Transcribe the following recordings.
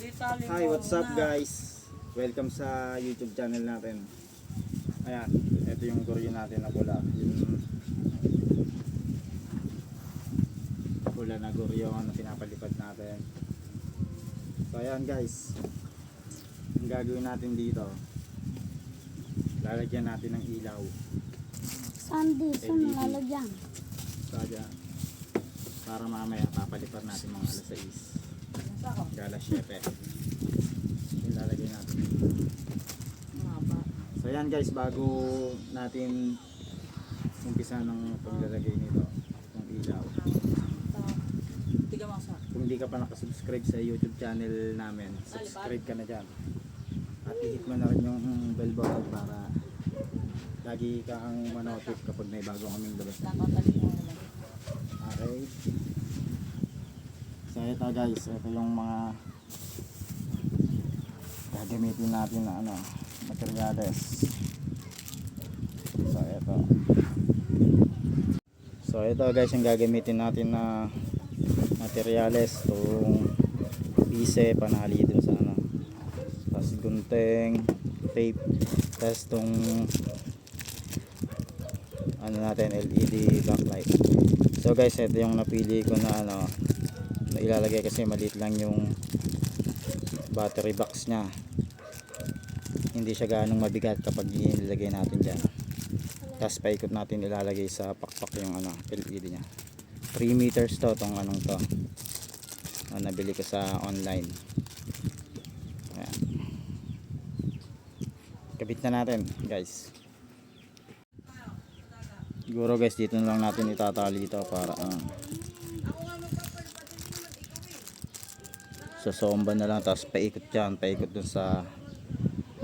Hi, what's up guys? Welcome sa YouTube channel natin. Ayan, ito yung goryo natin na pula. Yung pula na goryo na pinapalipad natin. So ayan guys, ang gagawin natin dito, lalagyan natin ng ilaw. Saan dito LED. nalalagyan? So ayan, para mamaya papalipad natin mga alas 6. Alas 7. Ilalagay natin. So yan guys, bago natin umpisa ng paglalagay nito ng ilaw, kung hindi ka pa nakasubscribe sa YouTube channel namin, subscribe ka na dyan at i-hit mo na rin yung bell button para lagi kang manotif kapag may bago kaming labas. Okay, so ito guys, ito yung mga gagamitin natin na materyales. So ito guys yung gagamitin natin na materyales, itong pise, panali dun sa tapos gunting, tape, tapos itong natin LED backlight. So guys, ito yung napili ko na na ilalagay kasi maliit lang yung battery box nya, hindi siya ganong mabigat kapag ilalagay natin dyan. Tapos paikot natin ilalagay sa pakpak yung LED nya. 3 meters to tong to nabili ko sa online. Ayan. Kabit na natin guys. Siguro guys dito na lang natin itatali ito para sa somba na lang, tapos paikot dyan, paikot dun sa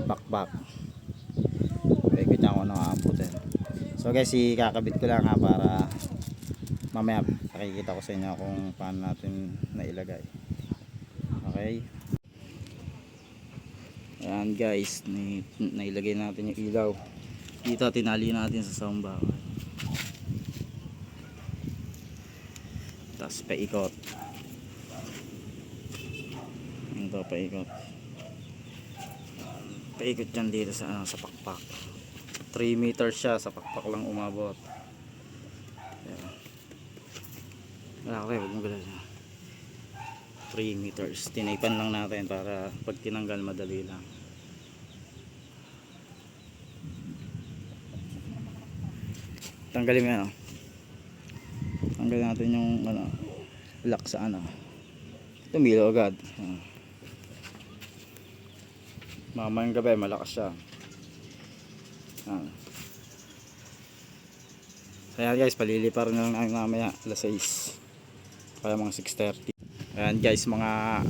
backpack, paikot dyan kung anong aabutin. So guys, ikakabit ko lang para mamaya pakikita ko sa inyo kung paano natin nailagay. Okay, ayan guys, nailagay natin yung ilaw dito, tinali natin sa somba, tapos paikot ito, paikot dyan dito sa pakpak. 3 meters siya, sa pakpak lang umabot. Wala kayo, huwag mo gala siya. 3 meters, tinaypan lang natin para pag tinanggal madali lang. Tanggalin mo yan, tanggalin natin yung lock sa tumilo agad. Mamayang gabi malakas siya. So ayan guys, palilipar na lang namin mamaya alas 6 kaya mga 6:30. Ayan guys, mga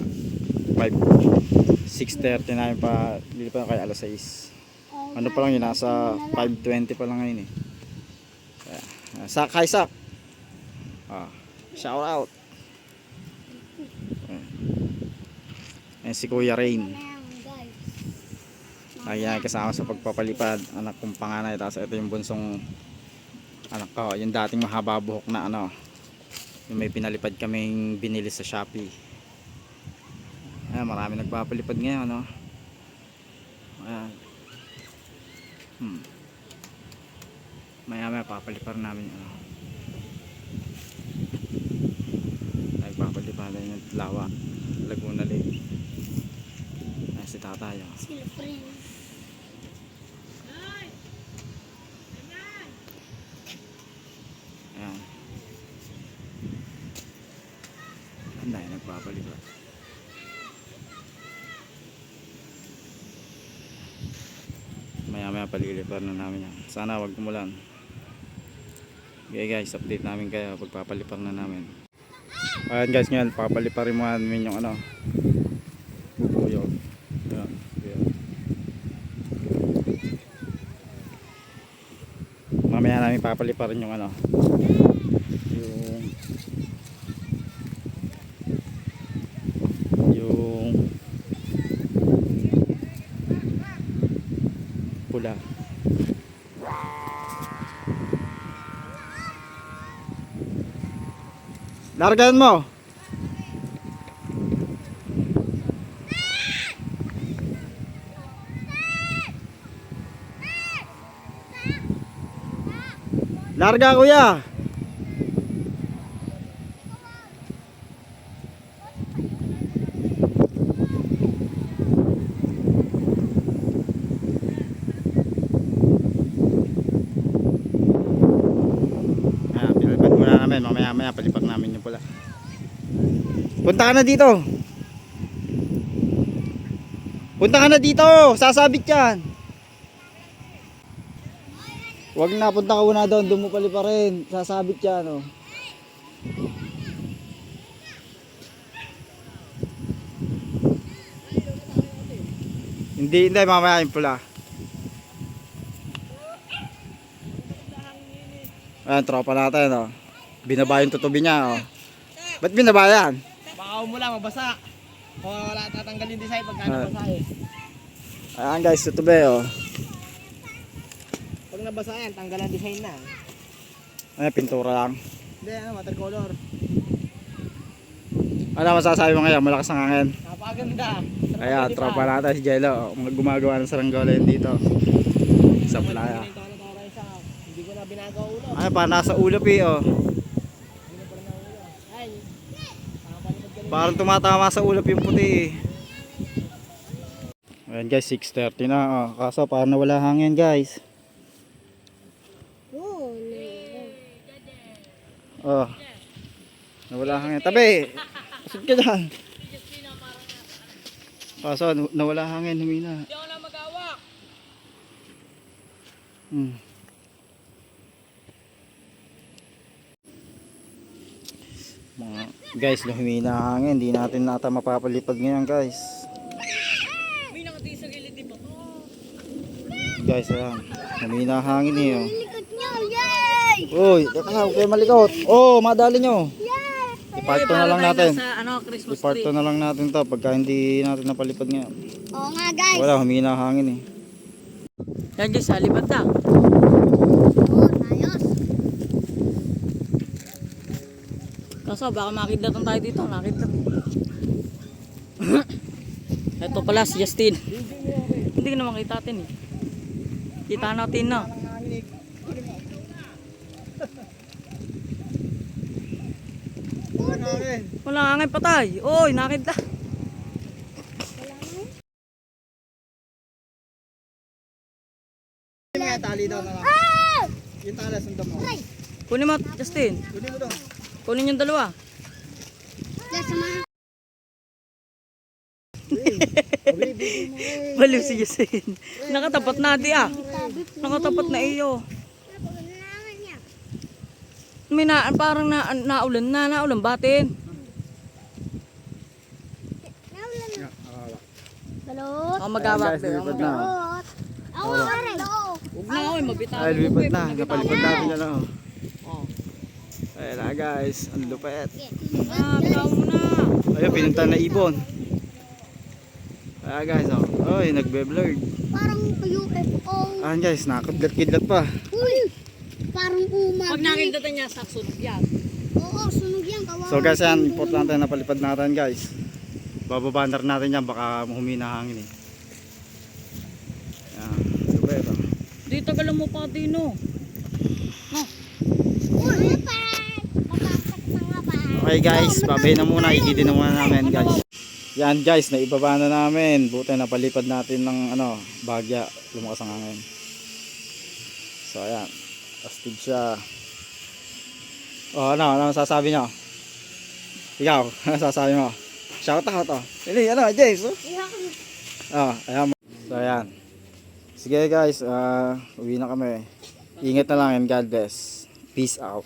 6:30 namin pa lilipar kaya alas 6. Ano pa lang yun, nasa 5:20 pa lang ngayon Sak, hi Sak. Shout out. Ayan si Kuya Rain. Ayan, kasama sa pagpapalipad, anak kong panganay. Tapos ito yung bunsong anak ko, yung dating mahaba buhok na yung may pinalipad kaming binili sa Shopee. Ayan, marami nagpapalipad ngayon Ayan. Maya papalipad namin nagpapalipad yung Lawa, Laguna Lake. Ayan si tatay Ayan, anday nagpapalipad. Maya palilipad na namin yan. Sana wag tumulan. Okay guys, update namin kayo pagpapalipad na namin. Ayan guys, ngayon papaliparin mo namin yung bubuyog. Ayan, ayan. Mamaya namin papaliparin yung yung pula. Largan mo. Larga kuya. Pinalipad muna namin. Mamaya palipak namin yung pula. Punta ka na dito. Punta ka na dito. Sasabit yan. Huwag na, punta ka muna doon. Doon mo palipa rin. Sasabit yan. Oh. Hindi, mamaya yung pula. Ayan, tropa natin, oh. Binaba yung tutubi niya, oh. Ba't binaba yan? Baka mo lang, mabasa. O wala tatanggalin design pagka nabasa eh. Ayan guys, tutubi, oh. Pag nabasa yan, tanggalan design na. Ayan, pintura lang. Hindi, watercolor. Ano masasabi mo ngayon? Malakas ang hangin. Napakaganda. Ayan, tropa natin si Jello. Gumagawa ng saranggola yun dito. Sa playa. Hindi ko na binagawa ulo. Ay, parang nasa ulap eh, oh. Hindi na pa rin na ulo. Ay, nakapalipad ka rin. Parang tumatama sa ulap yung puti eh. Ayan guys, 6:30 na, oh. Kaso parang nawala hangin guys. Oh, Oh. Nawala hangin. Tabi! Saan ka dyan? Kaso nawala hangin, humina. Hindi ako na mag-awak. Mga guys, humina ang hangin. Hindi natin nata mapapalipad ngayon guys. May nakati sa gilid dito. Guys, ayan. Humina ang hangin eh, oh. likod niyo, yay! Uy, teka lang, kayo malikot. Oh, madali nyo. Yay! Iparto na lang natin. Sa Christmas Iparto na lang natin to pagka hindi natin napalipad ngayon. Oo nga guys. Wala, humina ang hangin eh. Yan guys, halipad na. Oo, ayos. Kaso baka makidlatan tayo dito, nakidlat. Ito pala si Justin. Hindi ko na makita natin eh. Kita natin na. Wala hangin patay. Oy, nakidlat. Yung tali daw na lang. Yung tala, sundan mo. Kunin mo, Justin. Kunin mo daw. Kunin yung dalawa. Yes, sama. Baliw si Justin. Nakatapat na di ah. Nakatapat na iyo. May na, parang naulan na, naulan batin. Balot. Ako mag-awak din. Lipad na. Balot. Awa, pare. Huwag na, oy, mabitaw. Ay, lipad na. Napalipad natin yan oh. Oh. Ayan na guys, ang lupet. Ah, bitaw mo na. Ayun, pinunta na ibon. Ayan guys, oh. Oy, nagbe-blurred. Parang UFO. Ayan guys, nakakidlat-kidlat pa. Uy, parang umag. Pag nakindatan niya, saksunod yan. Oo, sunog yan. Kawawa. So guys, yan, importante na palipad natin guys. Bababandar natin yan, baka humina hangin eh. Ayan, lupet oh. Di tagal mo pa din no. Uy, papasok na nga pa. Okay guys, babay na muna, ikidin na muna namin guys. Yan guys, naibaba na namin. Buti napalipad natin ng ano, bagya, lumakas ang hangin. So ayan, astig siya. Oh, ano sasabi nyo? Ikaw, ano sasabi mo? Shout out oh. Hindi, ano, James oh. Oh, ayan. So ayan. Sige guys, uwi na kami. Ingat na lang and God bless. Peace out.